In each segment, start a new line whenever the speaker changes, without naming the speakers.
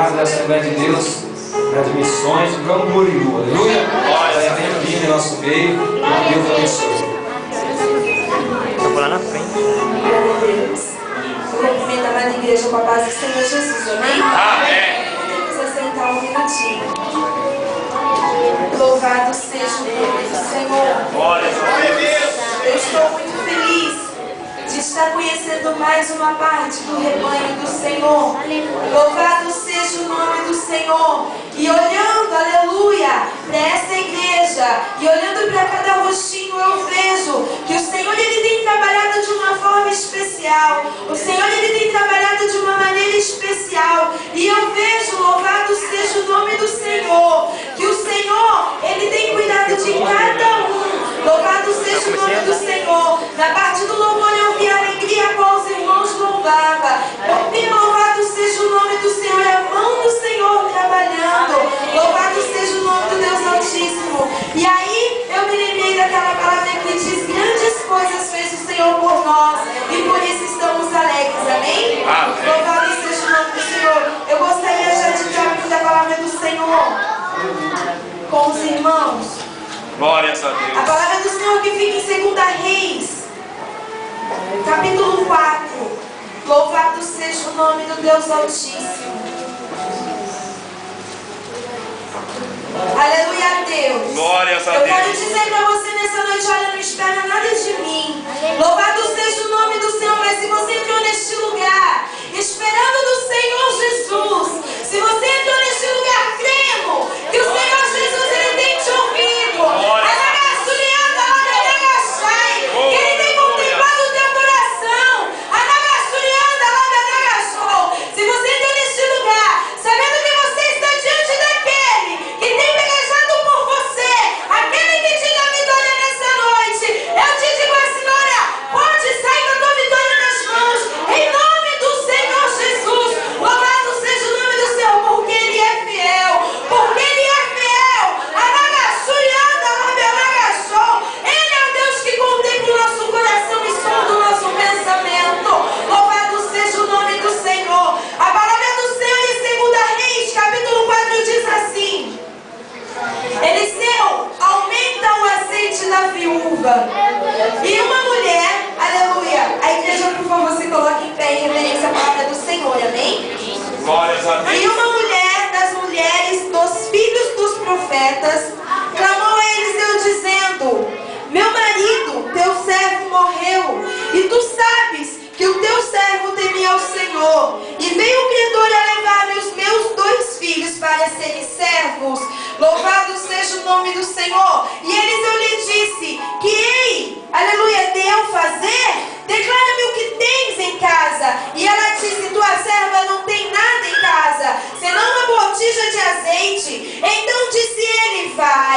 casa da Assembleia de Deus, nas missões, Camboriú, aleluia. Vai bem aqui no nosso meio, que Deus abençoe.
Eu vou lá na frente.
Eu cumprimento a amada igreja com a paz do Senhor Jesus, amém?
Amém.
Vamos assentar um minutinho. Louvado seja o nome do Senhor.
Glória a Deus.
Eu estou muito feliz de estar conhecendo mais uma parte do rebanho do Senhor. Louvado seja o nome do Senhor. E olhando, aleluia, para essa igreja e olhando para cada rostinho, eu vejo que o Senhor, Ele tem trabalhado de uma forma especial. O Senhor, Ele tem trabalhado de uma maneira especial. E eu vejo, louvado seja o nome do Senhor, que o Senhor, Ele tem cuidado de cada um. Louvado seja o nome do Senhor. Na parte do louvor eu vi a alegria com os irmãos louvavam. Eu vi, louvado seja o nome do Senhor, a mão do Senhor trabalhando. Louvado seja o nome do Deus Altíssimo. E aí eu me lembrei daquela palavra que diz: grandes coisas fez o Senhor por nós, e por isso estamos alegres, amém? Louvado seja o nome do Senhor. Eu gostaria já de abrir a palavra do Senhor com os irmãos.
Glória a Deus.
A palavra do Senhor que fica em 2 Reis, capítulo 4. Louvado seja o nome do Deus Altíssimo. Aleluia a Deus.
Glória a Deus.
Eu quero dizer para você nessa noite: olha, não espera nada de mim. Louvado seja o nome do Senhor. Mas se você entrou neste lugar esperando do Senhor Jesus, se você entrou neste lugar crendo que o Senhor Jesus, Ele tem te ouvido, que Ele tem contemplado o teu coração, se você entrou neste lugar sabendo que você está diante daquele que tem pelejado por você, aquele que te dá vitória nessa noite, eu te digo assim: olha, pode sair com a tua vitória nas mãos, em nome do Senhor Jesus. Louvado seja o nome do Senhor, porque Ele é fiel, porque Ele é fiel. Ele é o Deus que contempla o nosso coração e sonda o nosso pensamento. Louvado seja o nome do Senhor. A palavra do Senhor em 2 Reis, capítulo 4 diz assim: Eliseu aumenta o azeite da viúva. E uma mulher, aleluia, a igreja, por favor, se coloque em pé em reverência à palavra do Senhor, amém?
Glória a Deus.
E uma mulher das mulheres dos filhos dos profetas clamou a Eliseu dizendo: meu marido, teu servo, morreu, e tu sabes que o teu servo temia ao Senhor, e veio o credor a levar-me os meus 2 filhos para serem servos. Louvado seja o nome do Senhor. E Eliseu lhe disse: que hei, aleluia, de eu fazer? Declara-me o que tens em casa. E ela disse: tua serva não tem nada em casa, senão uma botija de azeite. Então disse ele: vá.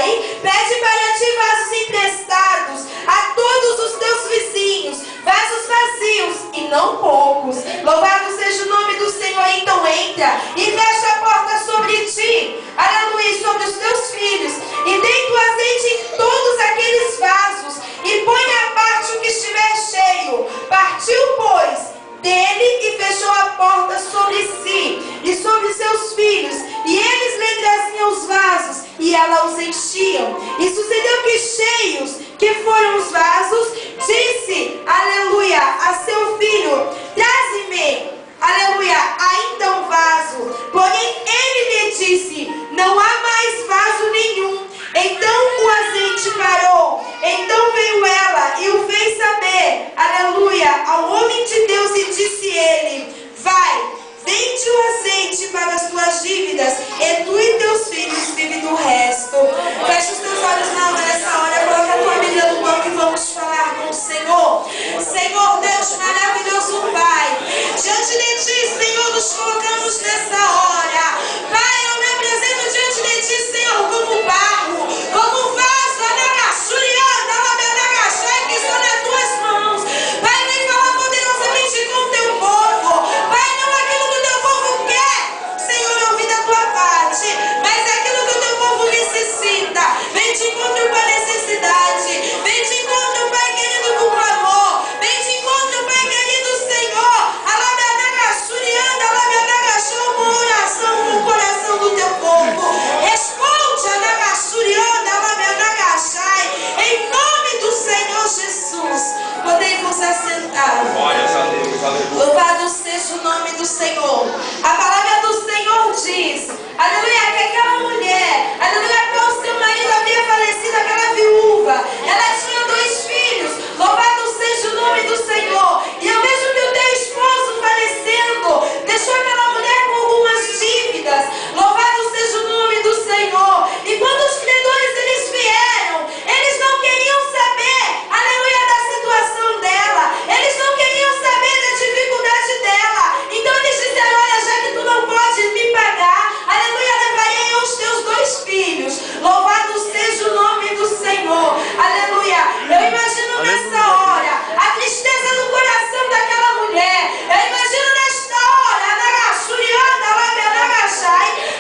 Glórias a Deus, aleluia.
Louvado seja o nome do Senhor. A palavra do Senhor diz, aleluia, que aquela mulher, aleluia, qual seu marido havia falecido, aquela viúva, ela tinha 2 filhos. Louvado seja o nome do Senhor. E eu vejo que o teu esposo falecendo deixou aquela mulher com algumas dívidas. Louvado seja o nome do Senhor. E quando os credores eles vieram, eles não queriam saber, aleluia, da situação dela. Eles não queriam saber da dificuldade dela. Então eles disseram, olha, já que tu não pode me pagar, aleluia, levarei os teus 2 filhos. Louvado seja o nome do Senhor. Aleluia. Eu imagino nessa hora a tristeza do coração daquela mulher. Eu imagino nesta hora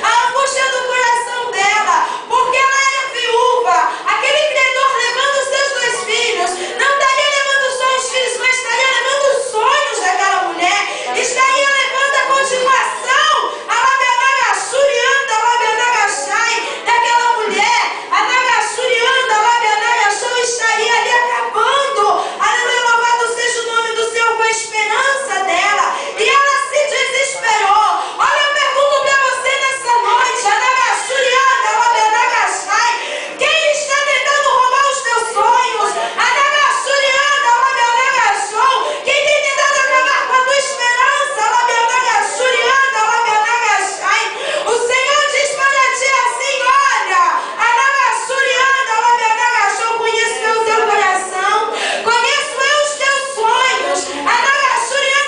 a angústia do coração dela, porque ela era viúva. Aquele credor levando os seus 2 filhos, não estaria levando só os filhos, mas estaria levando os sonhos daquela mulher, estaria levando a continuação daquela mulher. Estaria ali acabando, aleluia, louvado seja o nome do Senhor, com a esperança dela. E ela se desesperou. Olha, eu pergunto para você nessa noite, quem está tentando roubar os teus sonhos? Quem tem tentado acabar com a tua esperança? O Senhor diz para ti assim, olha, eu conheço o teu coração, conheço eu os teus sonhos, e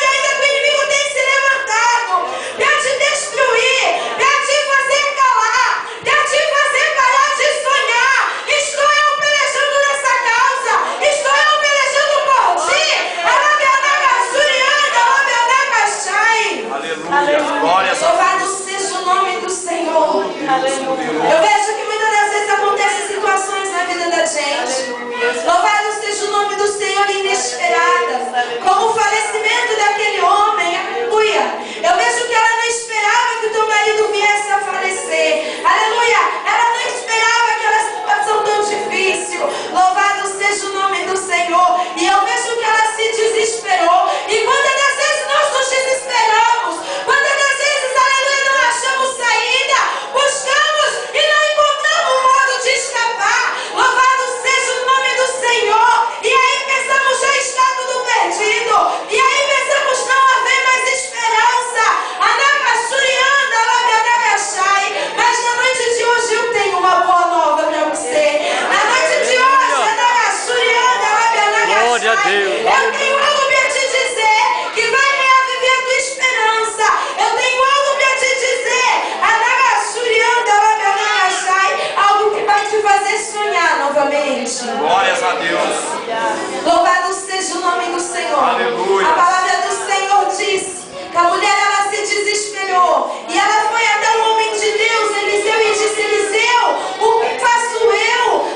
ainda que o inimigo tem se levantado para te destruir, para te fazer calar, para te fazer parar de sonhar. Estou eu pelejando nessa causa, estou eu pelejando por ti.
Aleluia. Glórias a Deus.
Louvado seja o nome do Senhor. Eu vejo que muitas das vezes acontecem situações na vida da gente. Louvado seja o nome do Senhor, inesperadas, como o falecimento daquele homem. Aleluia. Eu vejo que ela não esperava que o teu marido viesse a falecer. Aleluia. Ela não esperava aquela situação tão difícil. Louvado seja o nome do Senhor. E eu vejo que ela se desesperou. E quantas das vezes nós nos desesperamos? Quantas das vezes, aleluia, não achamos saída? Buscamos e não encontramos um modo de escapar. Louvado seja o nome do Senhor. E aí pensamos, já está tudo perdido. E aí pensamos, não haver mais esperança. Mas na noite de hoje eu tenho uma boa nova para você. Na noite de hoje,
glória a Deus.
eu tenho algo para te dizer que vai reaviver a tua esperança. Eu tenho algo para te dizer, algo que vai te fazer sonhar novamente.
Glórias a Deus.
Louvado seja o nome do Senhor.
Aleluia.
A palavra do Senhor disse que a mulher ela se desesperou e ela foi até o homem de Deus, Eliseu, e disse: Eliseu, o que faço eu?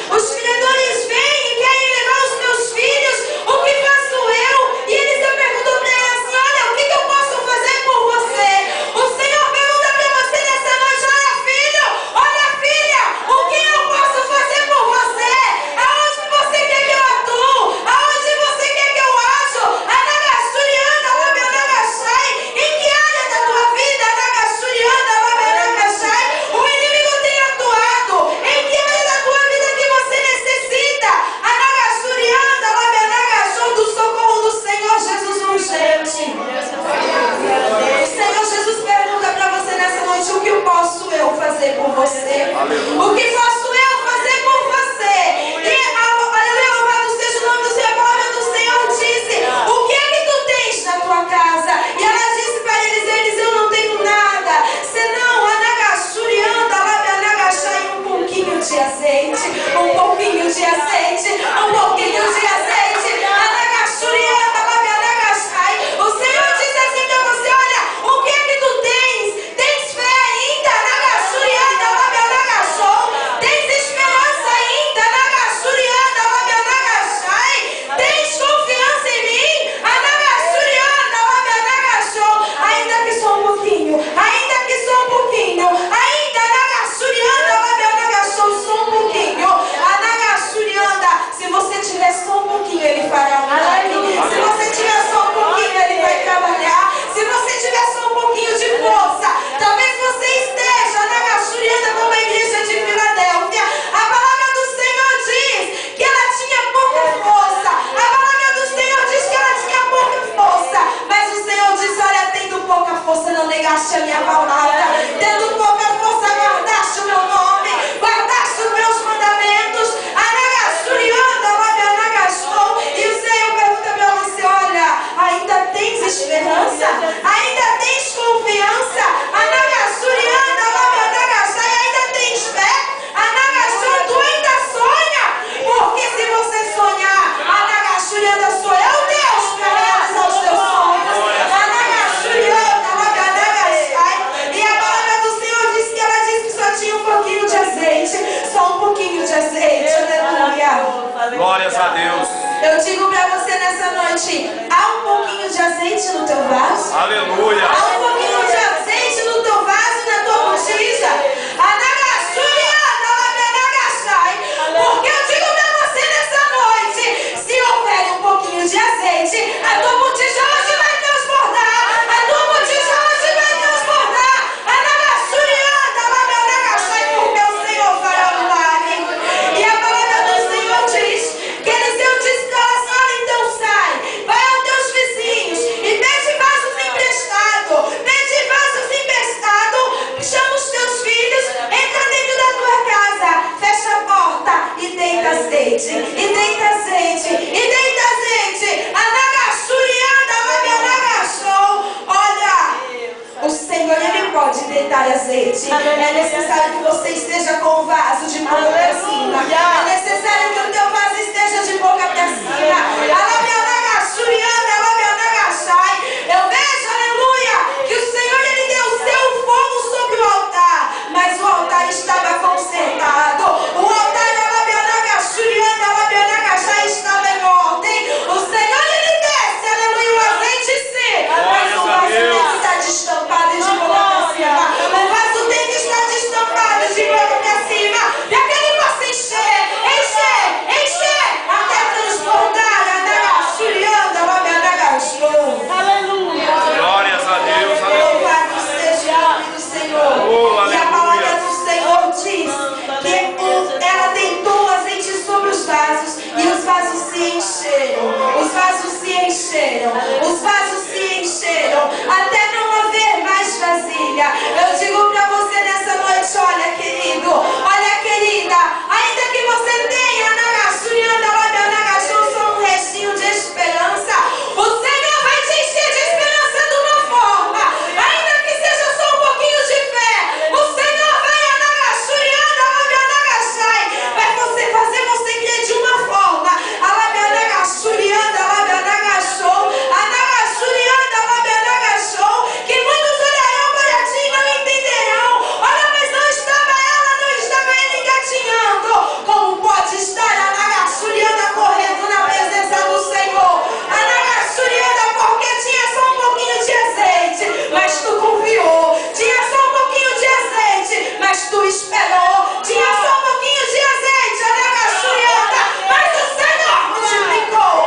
Os credores vêm e querem levar os meus filhos. O que faço eu? E Eliseu perguntou para ela assim: olha, o que eu posso fazer por você? O Senhor pergunta para você nessa noite: olha filha, o que eu posso fazer por você? Aonde você quer que eu atue? Aonde você quer que eu ajo? Em que área da tua vida, o inimigo tem atuado? Em que área da tua vida que você necessita? Do socorro do Senhor Jesus urgente. O Senhor Jesus pergunta para você nessa noite: o que eu posso eu fazer por você? O que posso eu fazer por você? E aleluia, louvado seja o nome do Senhor. A palavra do Senhor disse: o que é que tu tens na tua casa? E ela disse para Eliseu: eu não tenho nada, senão um pouquinho de azeite, um pouquinho de azeite, um pouquinho de azeite. O Senhor diz assim para você: olha, o que é que tu tens? Tens fé ainda? Tens esperança ainda? Tens confiança em mim? Ainda que só um pouquinho, ainda que só um pouquinho, ainda só um pouquinho. Eu digo para você nessa noite, há um pouquinho de azeite no teu vaso?
Aleluia.
Há um pouquinho de azeite no teu vaso, na tua botija? Porque eu digo para você nessa noite, se houver um pouquinho de azeite, a tua botija hoje vai transbordar. A tua botija hoje vai transbordar. Porque o Senhor fará o milagre. E a palavra do Senhor diz que Eliseu disse para ela, Sara, então sai, vai aos teus vizinhos e pede vasos emprestados. Pede vasos emprestados, chama os teus filhos, entra dentro da tua casa, fecha a porta e deita azeite. E deita azeite. E deita azeite. Olha, o Senhor, Ele pode deitar azeite. É necessário que você esteja com o vaso de boca para cima. É necessário que o teu vaso esteja de boca para cima. Eu vejo, aleluia, que o Senhor, Ele deu o seu fogo sobre o altar, mas o altar estava consertado. O altar estava em ordem. O Senhor, Ele desce, aleluia, o azeite sim, mas o vaso tem que estar destampado de boca para cima. O vaso tem que estar destampado de boca para cima, para que ele possa encher, até transbordar. Aleluia.
Glórias a Deus.
Louvado seja o nome do Senhor. E a palavra do Senhor diz que ela deitou azeite sobre os vasos e os vasos se encheram. Os vasos se encheram. Os vasos se encheram até não haver mais vasilha. Eu digo para você nessa noite, olha querido, olha querida, ainda que você tenha só um restinho de esperança, o Senhor vai te encher de esperança de uma forma, ainda que seja só um pouquinho de fé. O Senhor vai fazer você crer de uma forma. Que muitos olharão para ti e não entenderão. Olha, mas não estava ela, não estava ele engatinhando. Como pode estar a Nagassuriana correndo na presença do Senhor? A Nagassuriana porque tinha só um pouquinho de azeite, mas tu confiou. Tinha só um pouquinho de azeite, mas tu esperou. Tinha só um pouquinho de azeite, a Nagassuriana, mas o Senhor multiplicou.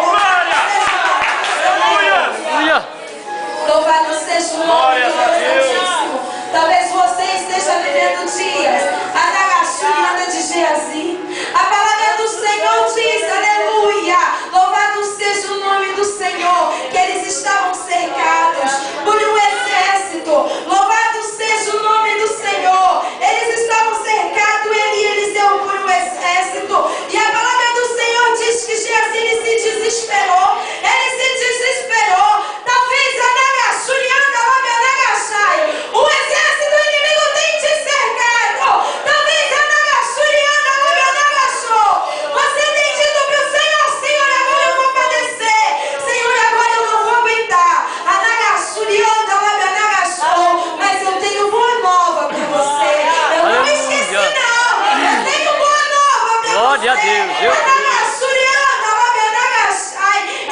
Louvado seja o nome do Altíssimo. Talvez você esteja vivendo dias a Nagassuriana de Geazi. A palavra do Senhor diz, aleluia, louvado seja o nome do Senhor, que eles estavam cercados por um exército. Louvado seja o nome do Senhor. Eles estavam cercados, ele e Eliseu, por um exército. E a palavra do Senhor diz que Geazi ele se desesperou. Ele se desesperou. Talvez a Nagassuriana, o exército inimigo tem te cercado. Talvez a Nagassuriana, você tem dito para o Senhor, Senhor, agora eu vou padecer. Senhor, agora eu não vou aguentar. A Nagassuriana, mas eu tenho boa nova para você. Eu não esqueci não. Eu tenho boa nova para você.
Glória a Deus.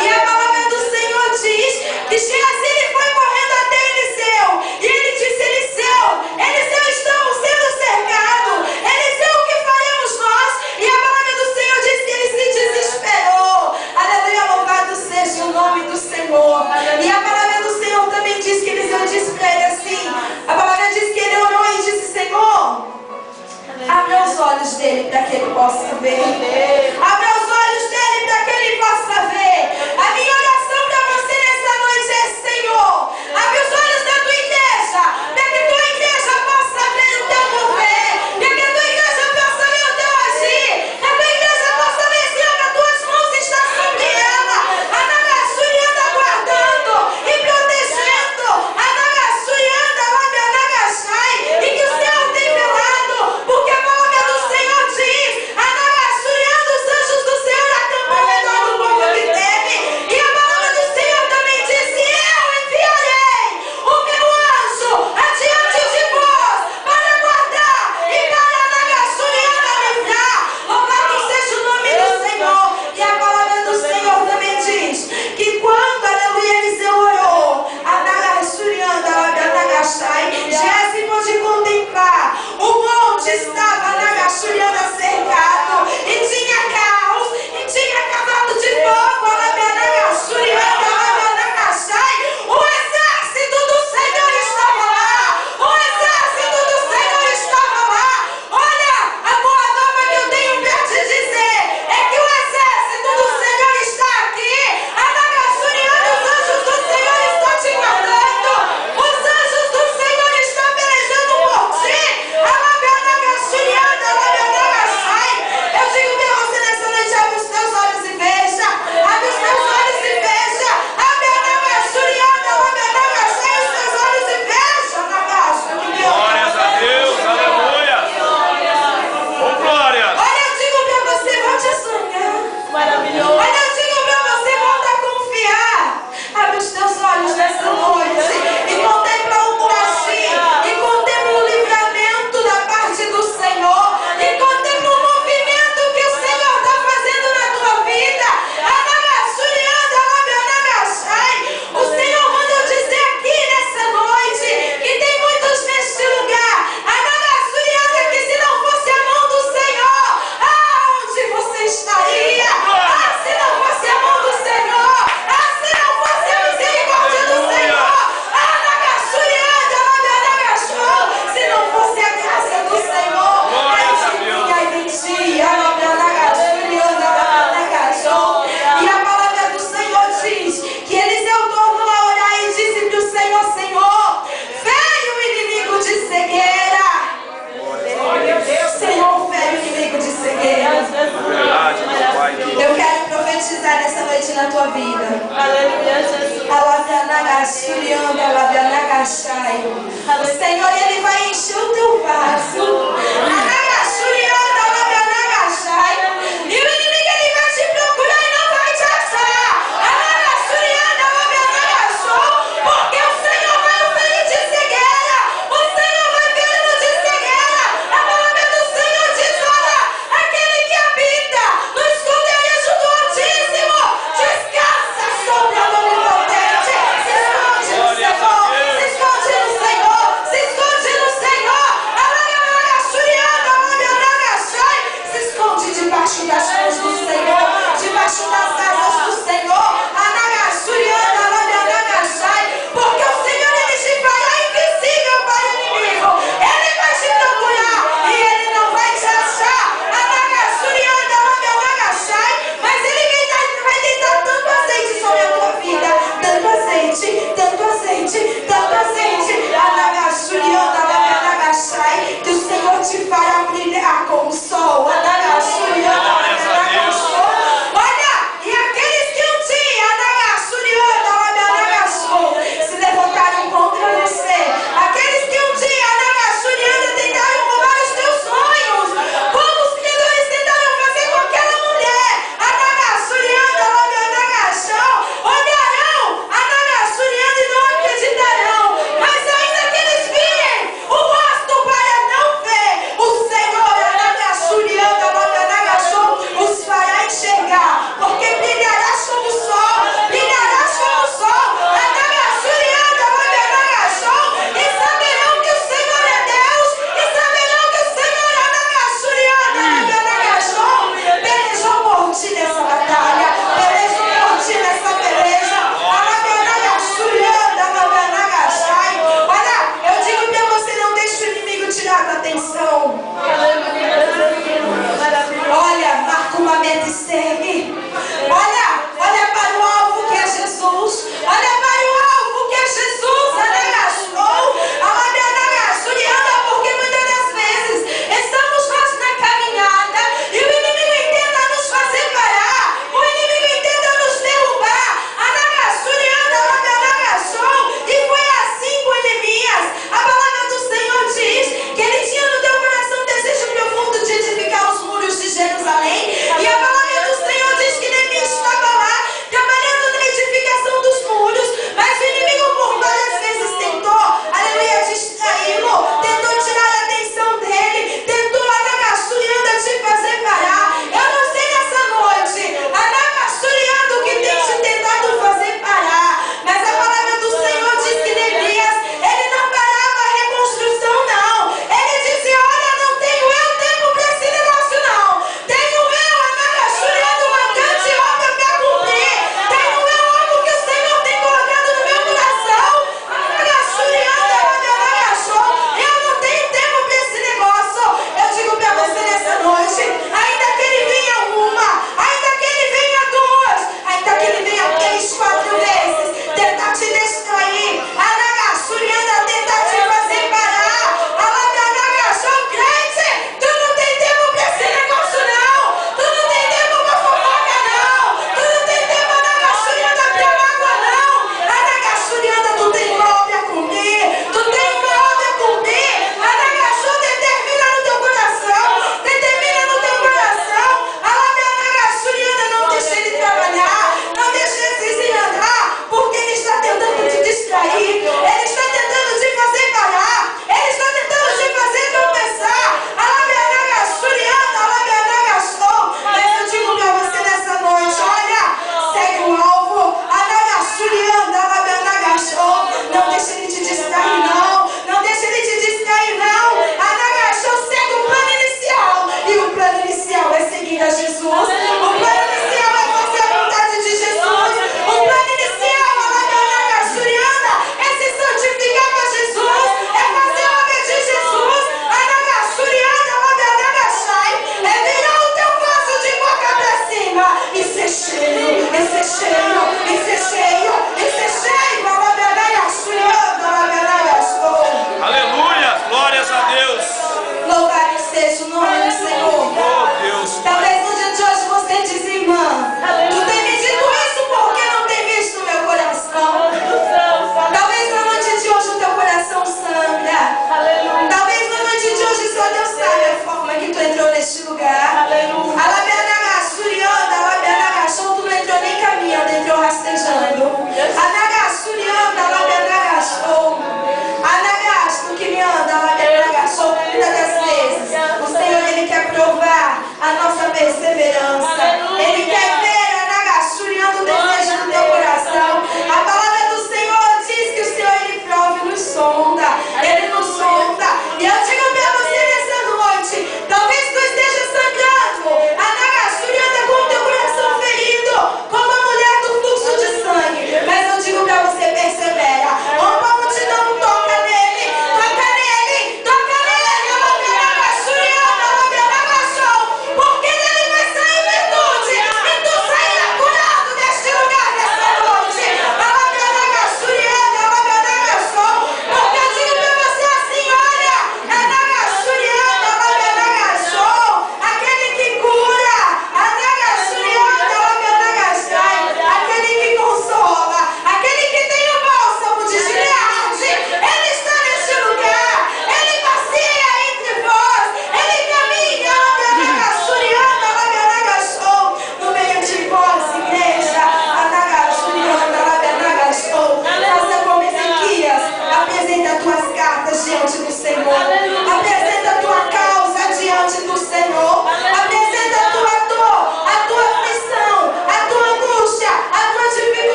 E a palavra do Senhor diz que Geazi foi correndo até Eliseu. E ele disse, Eliseu, estamos sendo cercados. Eliseu, o que faremos nós? E a palavra do Senhor diz que ele se desesperou. Aleluia, louvado seja o nome do Senhor. E a palavra do Senhor também diz que Eliseu disse para ele assim, a palavra diz que ele orou e disse, Senhor, abra os olhos dele para que ele possa ver. Abra os olhos dele para que ele possa ver. A minha oração para você nessa noite é, Senhor, na tua vida.
Aleluia, Jesus.
Alabianagashurianda, alabianagashai. O Senhor, Ele vai encher o teu vaso. Anagashurianda, alabianagashai. E o inimigo, ele vai te procurar e não vai te achar. Anagashurianda, alabianagashou. Porque o Senhor vai o filho de cegueira. O Senhor vai vê-lo de cegueira. A palavra do Senhor diz: olha, aquele que habita no esconderijo do Altíssimo descansa sobre a Onipotente. Se esconde no Senhor, se esconde no Senhor, se esconde no Senhor. Alabianagashai.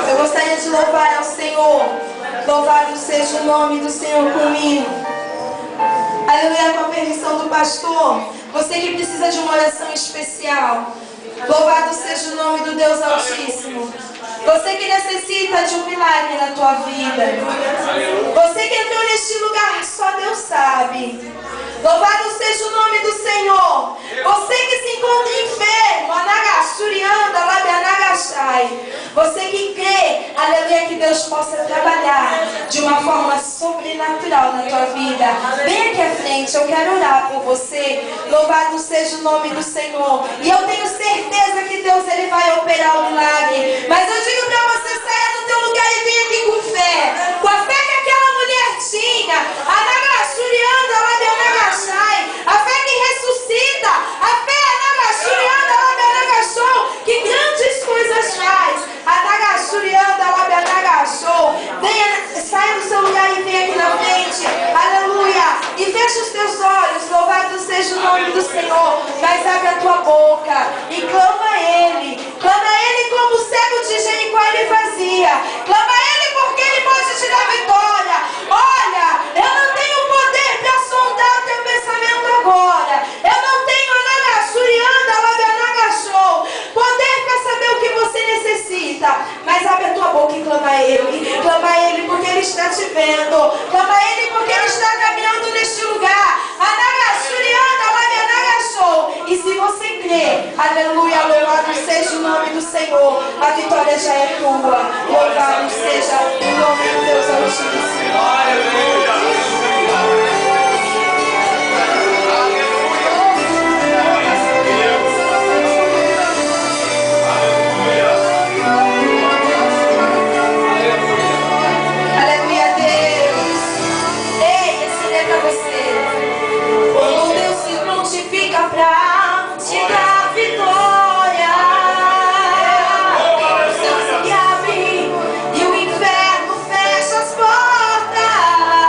Eu gostaria de louvar ao Senhor. Louvado seja o nome do Senhor comigo. Aleluia, com a permissão do pastor. Você que precisa de uma oração especial. Louvado seja o nome do Deus Altíssimo. Você que necessita de um milagre na tua vida. Você que entrou neste lugar, só Deus sabe. Louvado seja o nome do Senhor. Você que se encontra enfermo, Anagassurianda, Labianagashai. Você que crê, aleluia, que Deus possa trabalhar de uma forma sobrenatural na tua vida. Vem aqui à frente, eu quero orar por você. Louvado seja o nome do Senhor. E eu tenho certeza que Deus ele vai operar o milagre. Mas eu digo para você, saia do teu lugar e venha aqui com fé. Com a fé que aquela mulher tinha. Anagassurianda, Labianagashai. A fé que ressuscita, a fé que grandes coisas faz. Venha, saia do seu lugar e venha aqui na frente. Aleluia. E feche os teus olhos. Louvado seja o nome do Senhor. Mas abre a tua boca e clama a Ele. Clama a Ele como o cego de Jericó ele fazia. Clama a Ele porque Ele pode te dar vitória. Olha, eu não tenho poder para sondar o teu pensamento agora. Eu não tenho poder para saber o que você necessita. Mas abre a tua boca e clama a Ele. Clama a Ele porque Ele está te vendo. Clama a Ele porque Ele está caminhando neste lugar. E se você crê, aleluia, louvado seja o nome do Senhor. A vitória já é tua. Louvado seja o nome do Deus Altíssimo.
Aleluia.
Pra te dar vitória. Os céus se abrem e o inferno fecha as portas.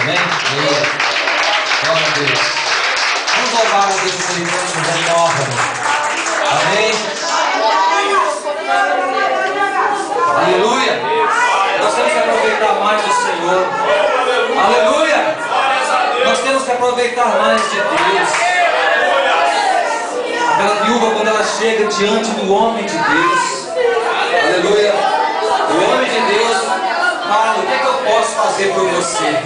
Amém? Aleluia. Glória a Deus. Vamos louvar a Deus por ele nos honra. Amém? Aleluia. Nós temos que aproveitar mais do Senhor. Aleluia. Nós temos que aproveitar mais de Deus. Aquela viúva, quando ela chega diante do homem de Deus, aleluia, o homem de Deus fala: o que é que eu posso fazer por você?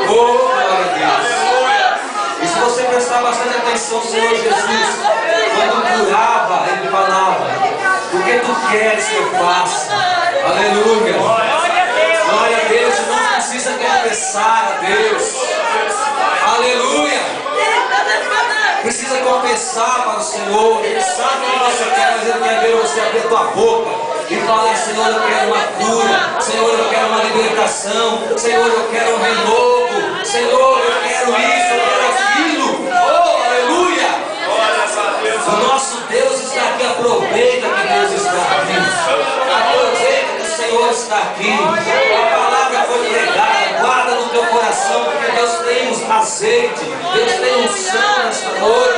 Oh, glória a Deus. E se você prestar bastante atenção, o Senhor Jesus, quando curava, ele falava: o que tu queres que eu faça? Aleluia. Glória a Deus. Não precisa confessar a Deus. Aleluia. Precisa confessar para o Senhor. Ele sabe o que você quer, mas Ele quer ver você abrir a tua boca e falar: Senhor, eu quero uma cura. Senhor, eu quero uma libertação. Senhor, eu quero um renovo. Senhor, eu quero isso, eu quero aquilo. Oh, aleluia. O nosso Deus está aqui. Aproveita que Deus está aqui. Aproveita que o Senhor está aqui. A palavra foi pregada. Guarda no teu coração, porque Deus tem azeite. Deus tem unção nesta noite.